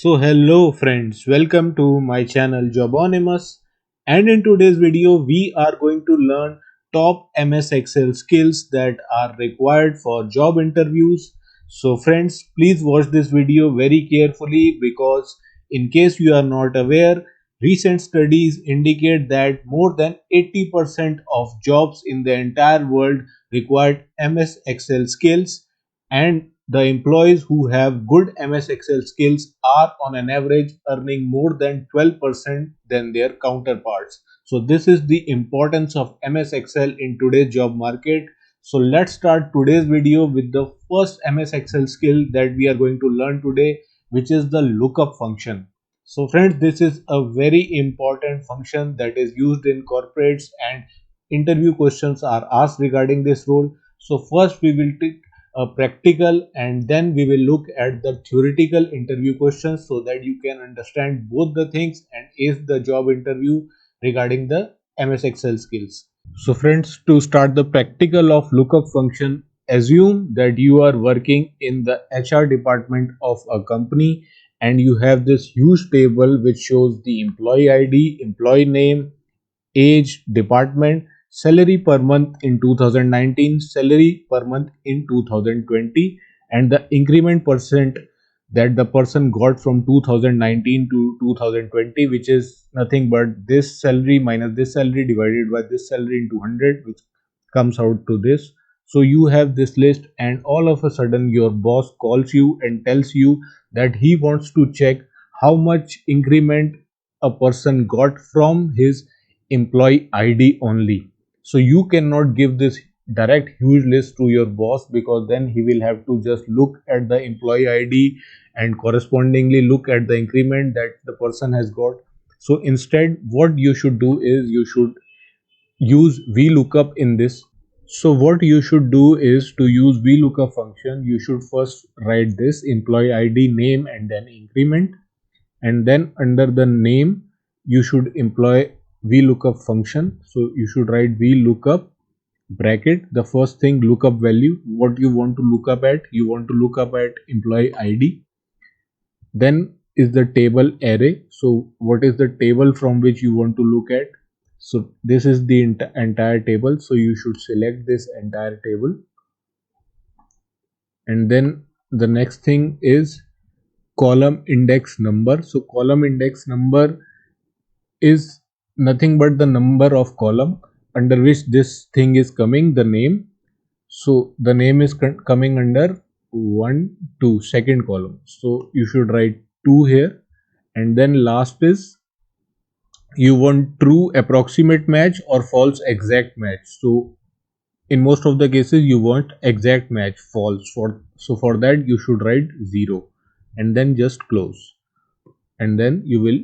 So hello friends, welcome to my channel Jobonimus, and in today's video we are going to learn top MS Excel skills that are required for job interviews. So friends, please watch this video very carefully because in case you are not aware, recent studies indicate that more than 80% of jobs in the entire world require MS Excel skills, and the employees who have good MS Excel skills are on an average earning more than 12% than their counterparts. So this is the importance of MS Excel in today's job market. So let's start today's video with the first MS Excel skill that we are going to learn today, which is the lookup function. So friends, this is a very important function that is used in corporates, and interview questions are asked regarding this role. So first we will take a practical, and then we will look at the theoretical interview questions so that you can understand both the things and ace the job interview regarding the MS Excel skills. So friends, to start the practical of lookup function, assume that you are working in the HR department of a company and you have this huge table which shows the employee ID, employee name, age, department, salary per month in 2019, salary per month in 2020, and the increment percent that the person got from 2019 to 2020, which is nothing but this salary minus this salary divided by this salary into 100, which comes out to this. So you have this list, and all of a sudden your boss calls you and tells you that he wants to check how much increment a person got from his employee ID only. So you cannot give this direct huge list to your boss, because then he will have to just look at the employee ID and correspondingly look at the increment that the person has got. So instead, what you should do is you should use VLOOKUP in this. So what you should do is, to use VLOOKUP function, you should first write this employee ID, name, and then increment, and then under the name you should employ VLOOKUP function. So you should write VLOOKUP bracket, the first thing, lookup value, what you want to look up at. You want to look up at employee ID. Then is the table array. So what is the table from which you want to look at? So this is the entire table, so you should select this entire table. And then the next thing is column index number. So column index number is nothing but the number of column under which this thing is coming, the name. So the name is coming under 1 2 second column, so you should write 2 here. And then last is, you want true approximate match or false exact match. So in most of the cases you want exact match, false. For that you should write 0 and then just close, and then you will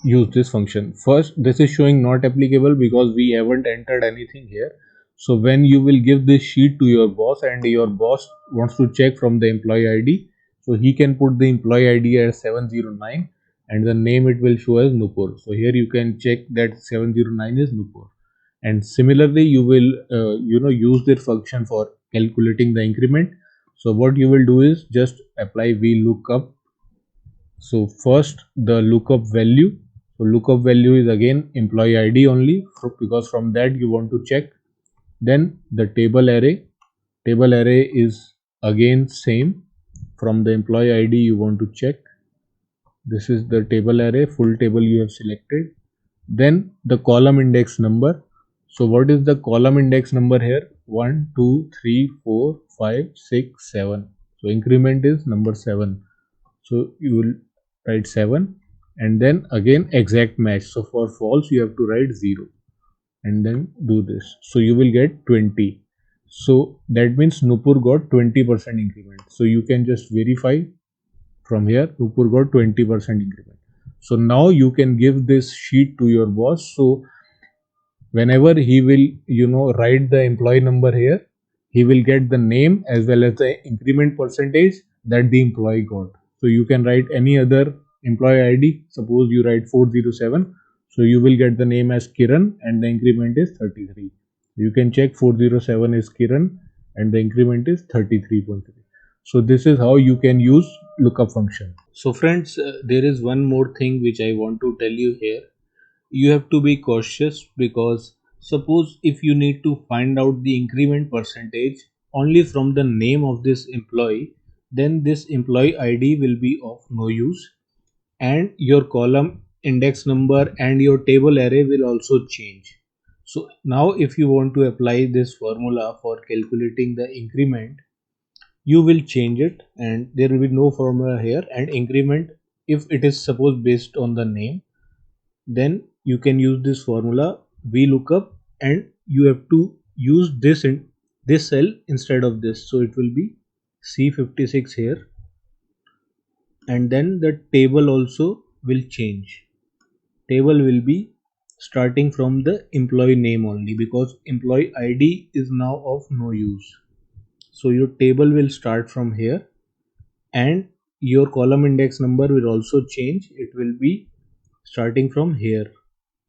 use this function. First, this is showing not applicable because we haven't entered anything here. So when you will give this sheet to your boss and your boss wants to check from the employee ID, so he can put the employee ID as 709 and the name it will show as Nupur. So here you can check that 709 is Nupur. And similarly you will use this function for calculating the increment. So what you will do is just apply VLOOKUP. So first the lookup value. So lookup value is again employee ID only, because from that you want to check. Then the table array. Table array is again same, from the employee ID you want to check. This is the table array, full table you have selected. Then the column index number. So what is the column index number here? 1 2 3 4 5 6 7. So increment is number 7. So you will write 7, and then again exact match. So for false you have to write 0 and then do this. So you will get 20. So that means Nupur got 20% increment. So you can just verify from here, Nupur got 20% increment. So now you can give this sheet to your boss. So whenever he will write the employee number here, he will get the name as well as the increment percentage that the employee got. So you can write any other employee ID. Suppose you write 407, so you will get the name as Kiran and the increment is 33. You can check 407 is Kiran and the increment is 33.3. So this is how you can use lookup function. So friends, there is one more thing which I want to tell you here. You have to be cautious because suppose if you need to find out the increment percentage only from the name of this employee, then this employee ID will be of no use, and your column index number and your table array will also change. So now if you want to apply this formula for calculating the increment, you will change it and there will be no formula here, and increment, if it is suppose based on the name, then you can use this formula VLOOKUP, and you have to use this in this cell instead of this, so it will be C56 here, and then the table also will change. Table will be starting from the employee name only because employee ID is now of no use. So your table will start from here, and your column index number will also change. It will be starting from here.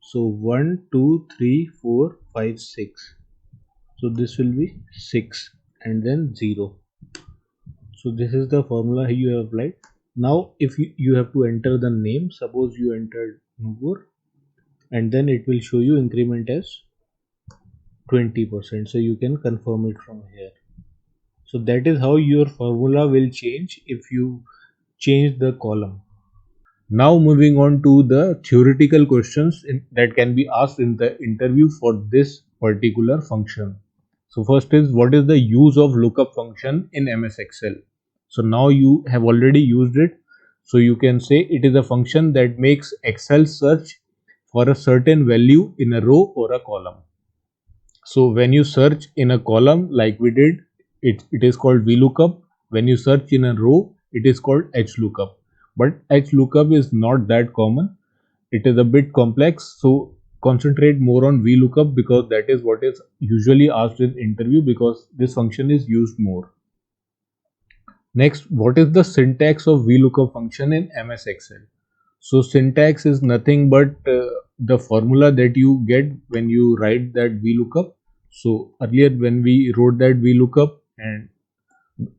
So 1, 2, 3, 4, 5, 6. So this will be 6 and then 0. So this is the formula you have applied. Now if you have to enter the name, suppose you entered Nugur, and then it will show you increment as 20%. So you can confirm it from here. So that is how your formula will change if you change the column. Now moving on to the theoretical questions that can be asked in the interview for this particular function. So first is, what is the use of lookup function in MS Excel? So now you have already used it. So you can say it is a function that makes Excel search for a certain value in a row or a column. So when you search in a column like we did, it is called VLOOKUP. When you search in a row, it is called HLOOKUP. But HLOOKUP is not that common. It is a bit complex. So concentrate more on VLOOKUP because that is what is usually asked in interview because this function is used more. Next, what is the syntax of VLOOKUP function in MS Excel? So syntax is nothing but the formula that you get when you write that VLOOKUP. So earlier when we wrote that VLOOKUP and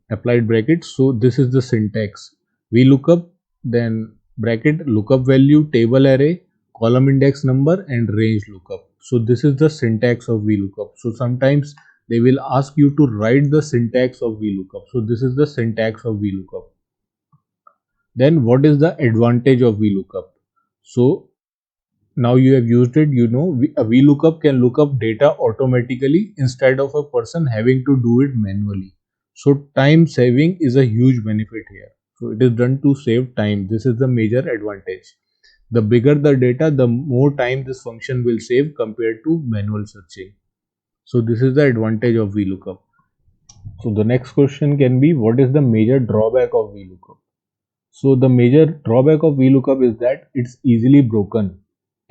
applied brackets, so this is the syntax. VLOOKUP, then bracket, lookup value, table array, column index number, and range lookup. So this is the syntax of VLOOKUP. So sometimes they will ask you to write the syntax of VLOOKUP. So this is the syntax of VLOOKUP. Then what is the advantage of VLOOKUP? So now you have used it, you know a VLOOKUP can look up data automatically instead of a person having to do it manually. So time saving is a huge benefit here. So it is done to save time. This is the major advantage. The bigger the data, the more time this function will save compared to manual searching. So this is the advantage of VLOOKUP. So the next question can be, what is the major drawback of VLOOKUP? So the major drawback of VLOOKUP is that it's easily broken.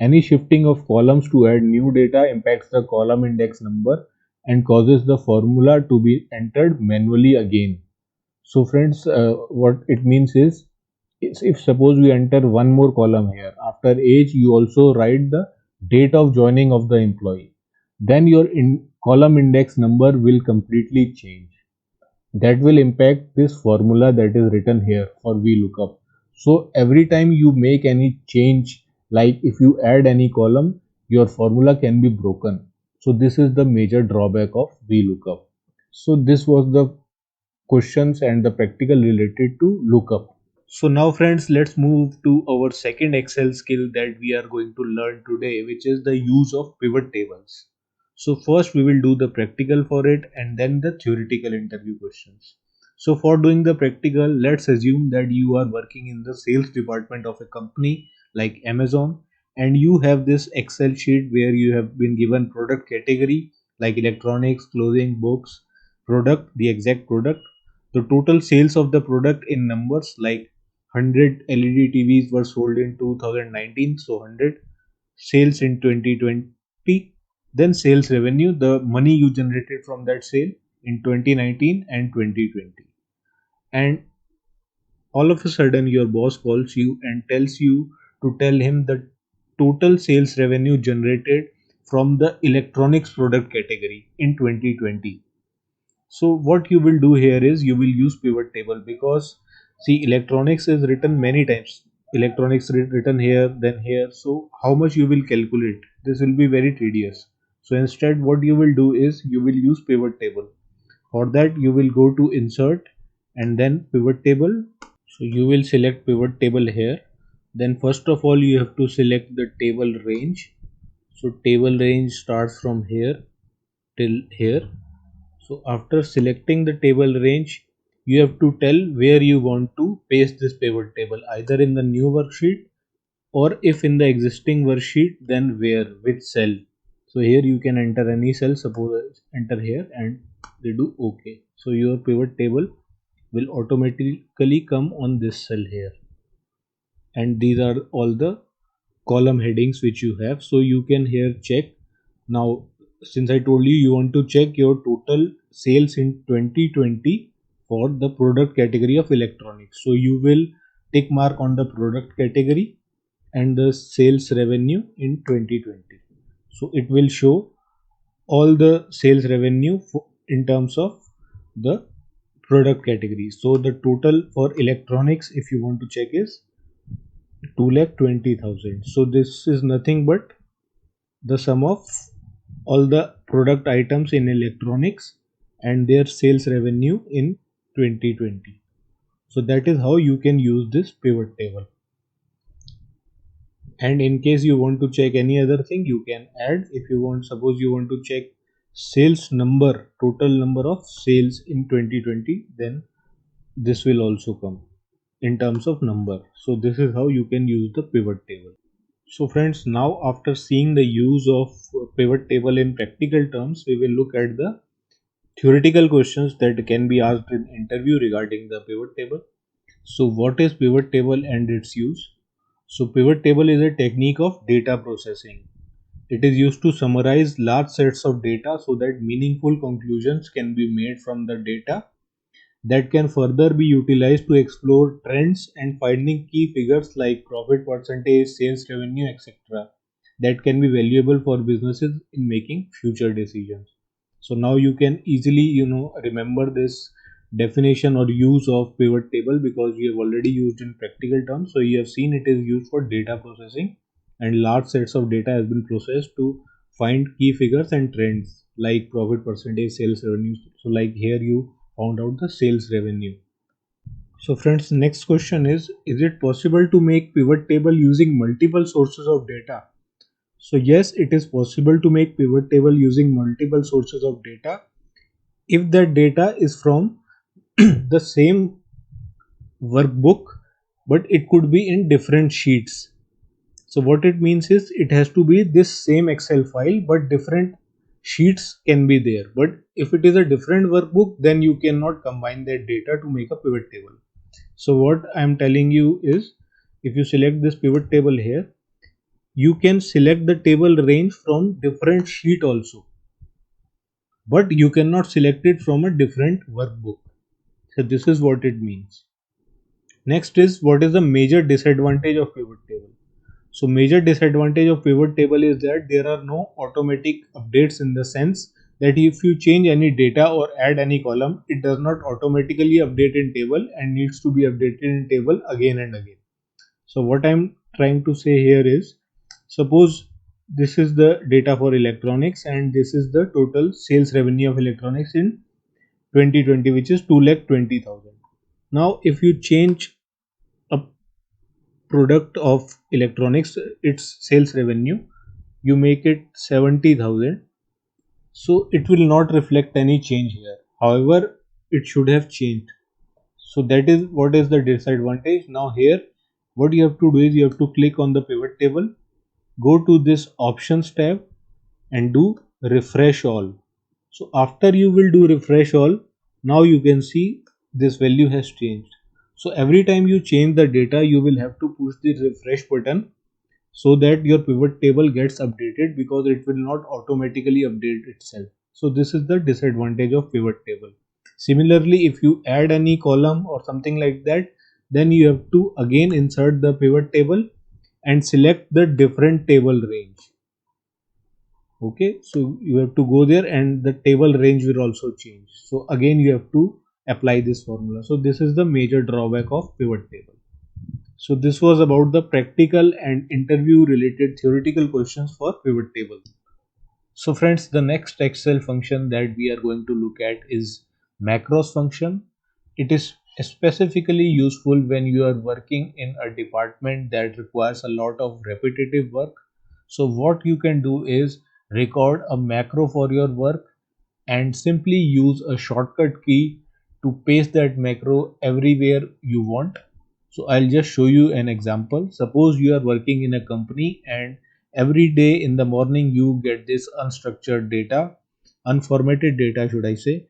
Any shifting of columns to add new data impacts the column index number and causes the formula to be entered manually again. So friends, what it means is if suppose we enter one more column here, after age you also write the date of joining of the employee, then your column index number will completely change. That will impact this formula that is written here for VLOOKUP. So every time you make any change, like if you add any column, your formula can be broken. So this is the major drawback of VLOOKUP. So this was the questions and the practical related to lookup. So now friends, let's move to our second Excel skill that we are going to learn today, which is the use of pivot tables. So first we will do the practical for it and then the theoretical interview questions. So for doing the practical, let's assume that you are working in the sales department of a company like Amazon, and you have this Excel sheet where you have been given product category like electronics, clothing, books, product, the exact product, the total sales of the product in numbers like 100 LED TVs were sold in 2019, so 100 sales in 2020, then sales revenue, the money you generated from that sale in 2019 and 2020. And all of a sudden, your boss calls you and tells you to tell him the total sales revenue generated from the electronics product category in 2020. So what you will do here is you will use pivot table, because see, electronics is written many times. Electronics written here, then here. So how much you will calculate? This will be very tedious. So instead what you will do is you will use pivot table. For that you will go to insert and then pivot table. So you will select pivot table here. Then first of all you have to select the table range. So table range starts from here till here. So after selecting the table range, you have to tell where you want to paste this pivot table, either in the new worksheet, or if in the existing worksheet, then where, which cell. So here you can enter any cell, suppose enter here and they do OK. So your pivot table will automatically come on this cell here. And these are all the column headings which you have. So you can here check. Now since I told you you want to check your total sales in 2020 for the product category of electronics, so you will tick mark on the product category and the sales revenue in 2020. So it will show all the sales revenue in terms of the product category. So the total for electronics, if you want to check, is 2,20,000. So this is nothing but the sum of all the product items in electronics and their sales revenue in 2020. So that is how you can use this pivot table. And in case you want to check any other thing, you can add. If you want, suppose you want to check sales number, total number of sales in 2020, then this will also come in terms of number. So this is how you can use the pivot table. So friends, now after seeing the use of pivot table in practical terms, we will look at the theoretical questions that can be asked in interview regarding the pivot table. So what is pivot table and its use? So pivot table is a technique of data processing. It is used to summarize large sets of data so that meaningful conclusions can be made from the data that can further be utilized to explore trends and finding key figures like profit percentage, sales revenue, etc. that can be valuable for businesses in making future decisions. So now you can easily, remember this definition or use of pivot table, because you have already used in practical terms. So you have seen it is used for data processing, and large sets of data has been processed to find key figures and trends like profit percentage, sales revenue. So like here you found out the sales revenue. So friends, next question is it possible to make pivot table using multiple sources of data? So yes, it is possible to make pivot table using multiple sources of data if that data is from the same workbook, but it could be in different sheets. So what it means is it has to be this same Excel file, but different sheets can be there. But if it is a different workbook, then you cannot combine that data to make a pivot table. So what I am telling you is, if you select this pivot table here, you can select the table range from different sheet also, but you cannot select it from a different workbook. So this is what it means. Next is, what is the major disadvantage of pivot table? So major disadvantage of pivot table is that there are no automatic updates, in the sense that if you change any data or add any column, it does not automatically update in table and needs to be updated in table again and again. So what I'm trying to say here is, suppose this is the data for electronics and this is the total sales revenue of electronics in 2020, which is 2,20,000. Now if you change a product of electronics, its sales revenue, you make it 70,000, so it will not reflect any change here. However, it should have changed. So that is what is the disadvantage. Now here what you have to do is you have to click on the pivot table, go to this options tab and do refresh all. So after you will do refresh all, now you can see this value has changed. So every time you change the data, you will have to push the refresh button so that your pivot table gets updated, because it will not automatically update itself. So this is the disadvantage of pivot table. Similarly, if you add any column or something like that, then you have to again insert the pivot table and select the different table range. Okay, so you have to go there and the table range will also change. So again you have to apply this formula. So this is the major drawback of pivot table. So this was about the practical and interview related theoretical questions for pivot table. So friends, the next Excel function that we are going to look at is macros function. It is specifically useful when you are working in a department that requires a lot of repetitive work. So what you can do is record a macro for your work and simply use a shortcut key to paste that macro everywhere you want. So I'll just show you an example. Suppose you are working in a company and every day in the morning you get this unstructured data, unformatted data should I say,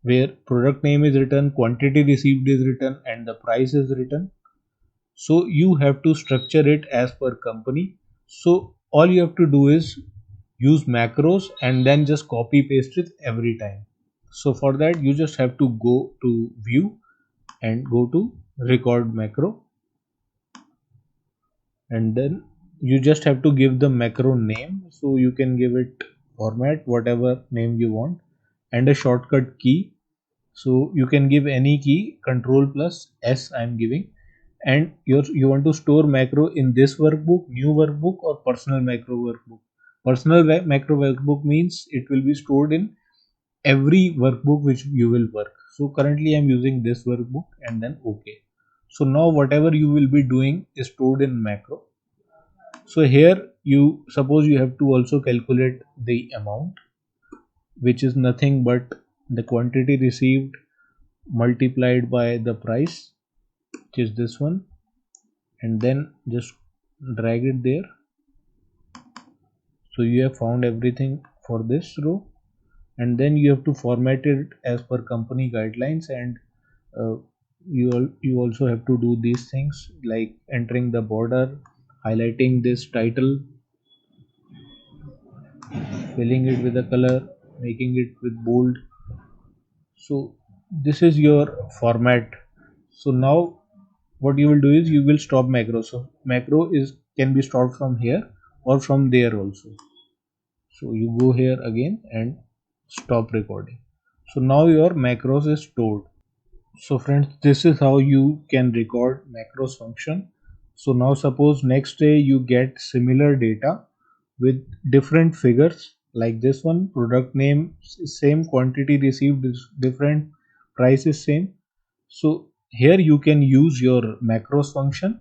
where product name is written, quantity received is written and the price is written. So you have to structure it as per company. So all you have to do is use macros and then just copy paste it every time. So for that you just have to go to view and go to record macro, and then you just have to give the macro name. So you can give it format whatever name you want and a shortcut key. So you can give any key, control plus s I'm giving, and you want to store macro in this workbook, new workbook or personal macro workbook. Personal macro workbook means it will be stored in every workbook which you will work. So currently I'm using this workbook and then okay. So now whatever you will be doing is stored in macro. So here you suppose you have to also calculate the amount, which is nothing but the quantity received multiplied by the price, which is this one, and then just drag it there. So you have found everything for this row, and then you have to format it as per company guidelines, and uh, you also have to do these things like entering the border, highlighting this title, filling it with a color, making it with bold. So this is your format. So now what you will do is you will stop macro. So macro is can be stopped from here or from there also. So you go here again and stop recording. So now your macros is stored. So friends, this is how you can record macros function. So now suppose next day you get similar data with different figures like this one, product name is same, quantity received is different, price is same. So here you can use your macros function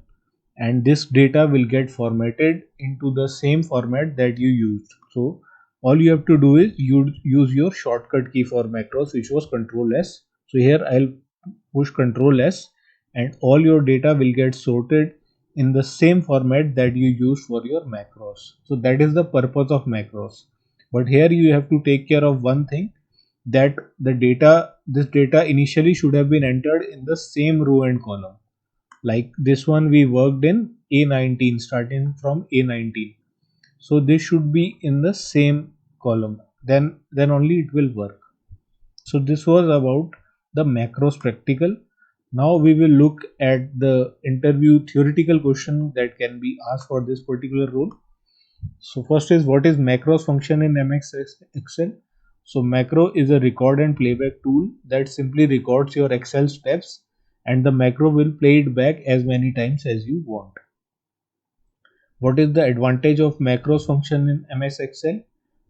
and this data will get formatted into the same format that you used. So all you have to do is you use your shortcut key for macros, which was control s. So here I'll push control s and all your data will get sorted in the same format that you use for your macros. So that is the purpose of macros. But here you have to take care of one thing, that this data initially should have been entered in the same row and column. Like this one we worked in A19, starting from A19. So this should be in the same column, then only it will work. So this was about the macros practical. Now we will look at the interview theoretical question that can be asked for this particular role. So first is, what is macros function in MS Excel? So macro is a record and playback tool that simply records your Excel steps, and the macro will play it back as many times as you want. What is the advantage of macros function in MS Excel?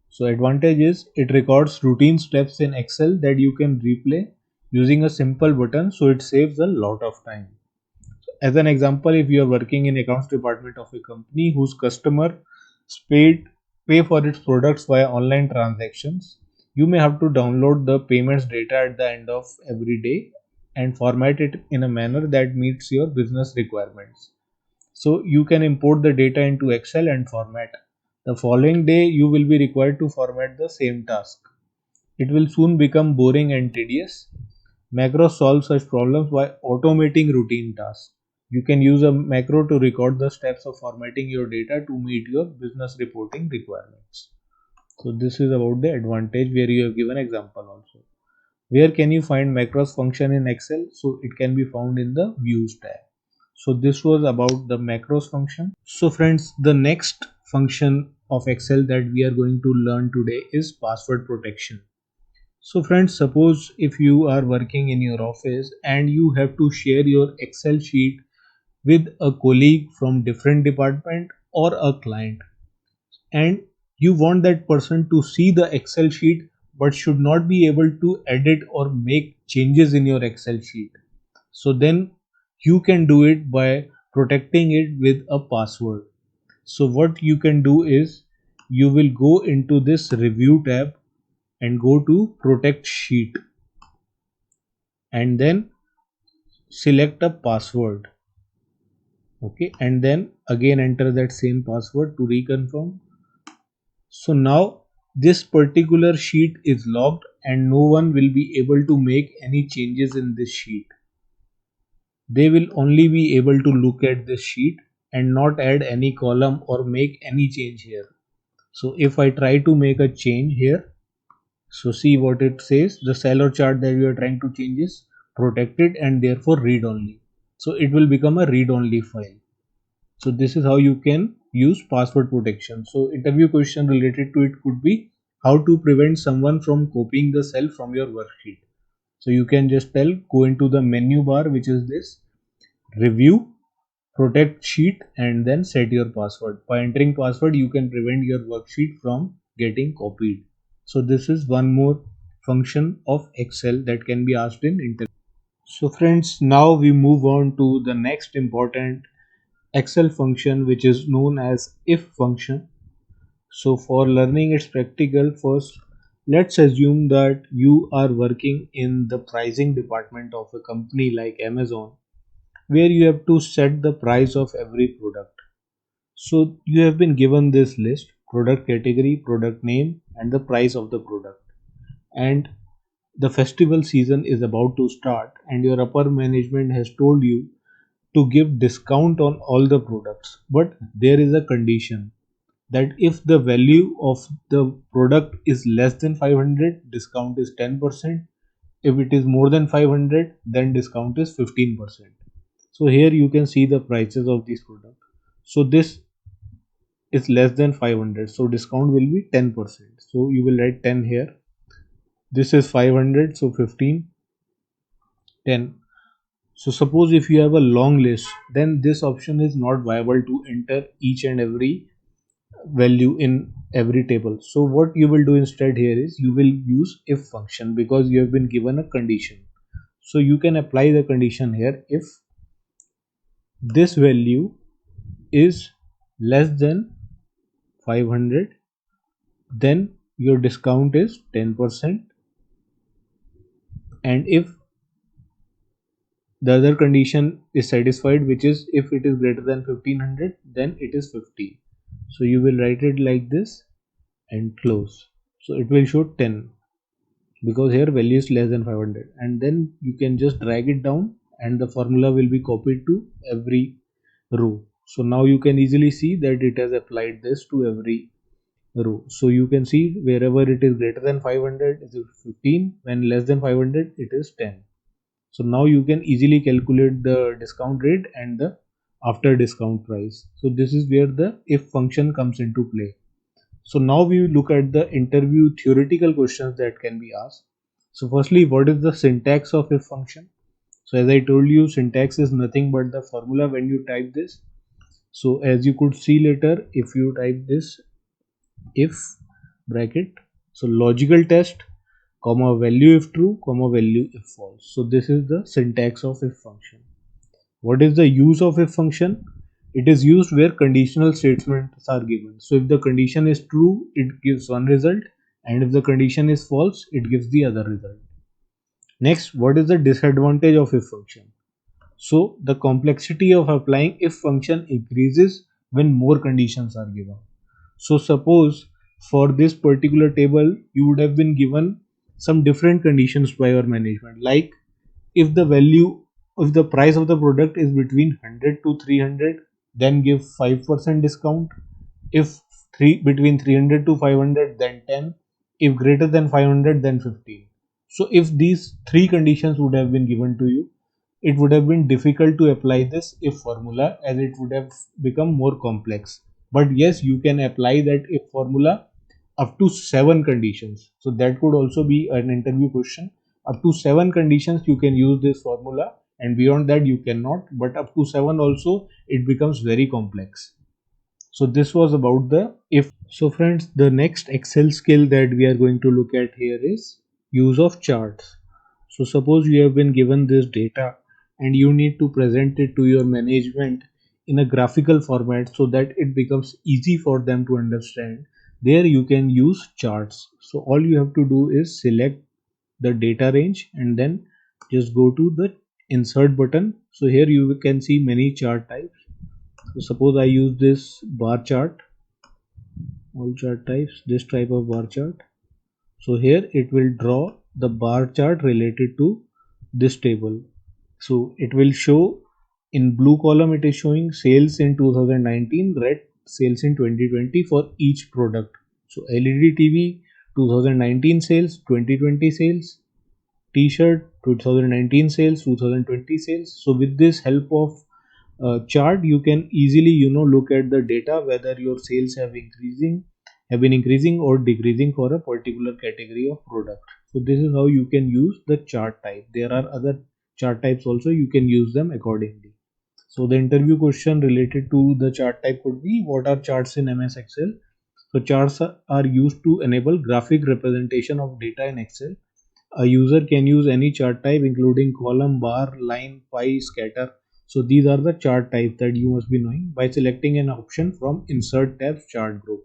So advantage is it records routine steps in Excel that you can replay using a simple button, so it saves a lot of time. As an example, if you are working in accounts department of a company whose customer paid pay for its products via online transactions, you may have to download the payments data at the end of every day and format it in a manner that meets your business requirements. So you can import the data into Excel and format. The following day you will be required to format the same task. It will soon become boring and tedious. Macros solve such problems by automating routine tasks. You can use a macro to record the steps of formatting your data to meet your business reporting requirements. So this is about the advantage, where you have given example also. Where can you find macros function in Excel? So it can be found in the views tab. So this was about the macros function. So friends, the next function of Excel that we are going to learn today is password protection. So friends, suppose if you are working in your office and you have to share your Excel sheet with a colleague from different department or a client, and you want that person to see the Excel sheet but should not be able to edit or make changes in your Excel sheet. So then you can do it by protecting it with a password. So what you can do is you will go into this review tab and go to protect sheet and then select a password. Okay, and then again enter that same password to reconfirm. So now this particular sheet is locked and no one will be able to make any changes in this sheet. They will only be able to look at this sheet and not add any column or make any change here. So if I try to make a change here, so see what it says, the cell or chart that you are trying to change is protected and therefore read only. So it will become a read only file. So this is how you can use password protection. So interview question related to it could be how to prevent someone from copying the cell from your worksheet. So you can just tell, go into the menu bar, which is this review, protect sheet, and then set your password. By entering password, you can prevent your worksheet from getting copied. So this is one more function of Excel that can be asked in interview. So friends, now we move on to the next important Excel function, which is known as if function. So for learning its practical, first let's assume that you are working in the pricing department of a company like Amazon, where you have to set the price of every product. So you have been given this list: product category, product name, and the price of the product. And the festival season is about to start, and your upper management has told you to give discount on all the products. But there is a condition that if the value of the product is less than 500, discount is 10%. If it is more than 500, then discount is 15%. So here you can see the prices of these products. So this is less than 500, so discount will be 10%. So you will write 10 here. This is 500, so 15, 10. So suppose if you have a long list, then this option is not viable to enter each and every value in every table. So what you will do instead here is you will use if function, because you have been given a condition. So you can apply the condition here: if this value is less than 500, then your discount is 10%, and if the other condition is satisfied, which is if it is greater than 1500, then it is 50. So you will write it like this and close. So it will show 10 because here value is less than 500, and then you can just drag it down and the formula will be copied to every row. So now you can easily see that it has applied this to every row. So you can see wherever it is greater than 500 it is 15, when less than 500 it is 10. So now you can easily calculate the discount rate and the after discount price. So this is where the if function comes into play. So now we look at the interview theoretical questions that can be asked. So firstly, what is the syntax of if function? So as I told you, syntax is nothing but the formula when you type this. So as you could see later, if you type this if bracket, so logical test, comma value if true, comma value if false. So this is the syntax of if function. What is the use of if function? It is used where conditional statements are given. So if the condition is true, it gives one result, and if the condition is false, it gives the other result. Next, what is the disadvantage of if function? So the complexity of applying if function increases when more conditions are given. So suppose for this particular table, you would have been given some different conditions by your management, like if the value, if the price of the product is between 100 to 300, then give 5% discount. If between 300 to 500, then 10. If greater than 500, then 15. So if these three conditions would have been given to you, it would have been difficult to apply this if formula, as it would have become more complex. But yes, you can apply that if formula up to 7 conditions. So that could also be an interview question. Up to 7 conditions you can use this formula, and beyond that you cannot. But up to 7 also it becomes very complex. So this was about the if. So friends, the next Excel skill that we are going to look at here is use of charts. So suppose you have been given this data and you need to present it to your management in a graphical format so that it becomes easy for them to understand. There you can use charts. So all you have to do is select the data range and then just go to the insert button. So here you can see many chart types. So suppose I use this bar chart, all chart types, this type of bar chart. So here it will draw the bar chart related to this table. So it will show in blue column it is showing sales in 2019, red sales in 2020 for each product. So LED TV 2019 sales, 2020 sales, t-shirt 2019 sales, 2020 sales. So with this help of chart you can easily look at the data whether your sales have been increasing or decreasing for a particular category of product. So this is how you can use the chart type. There are other chart types also, you can use them accordingly. So the interview question related to the chart type could be, what are charts in MS Excel? So charts are used to enable graphic representation of data in Excel. A user can use any chart type including column, bar, line, pie, scatter. So these are the chart types that you must be knowing by selecting an option from insert tabs chart group.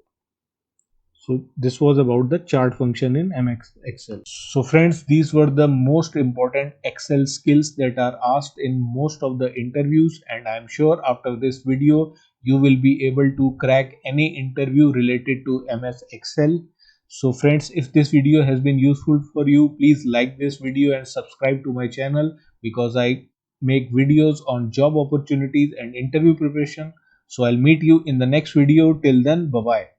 So this was about the chart function in MX Excel. So friends, these were the most important Excel skills that are asked in most of the interviews, and I am sure after this video you will be able to crack any interview related to MS Excel. So friends, if this video has been useful for you, please like this video and subscribe to my channel, because I make videos on job opportunities and interview preparation. So I'll meet you in the next video. Till then, bye bye.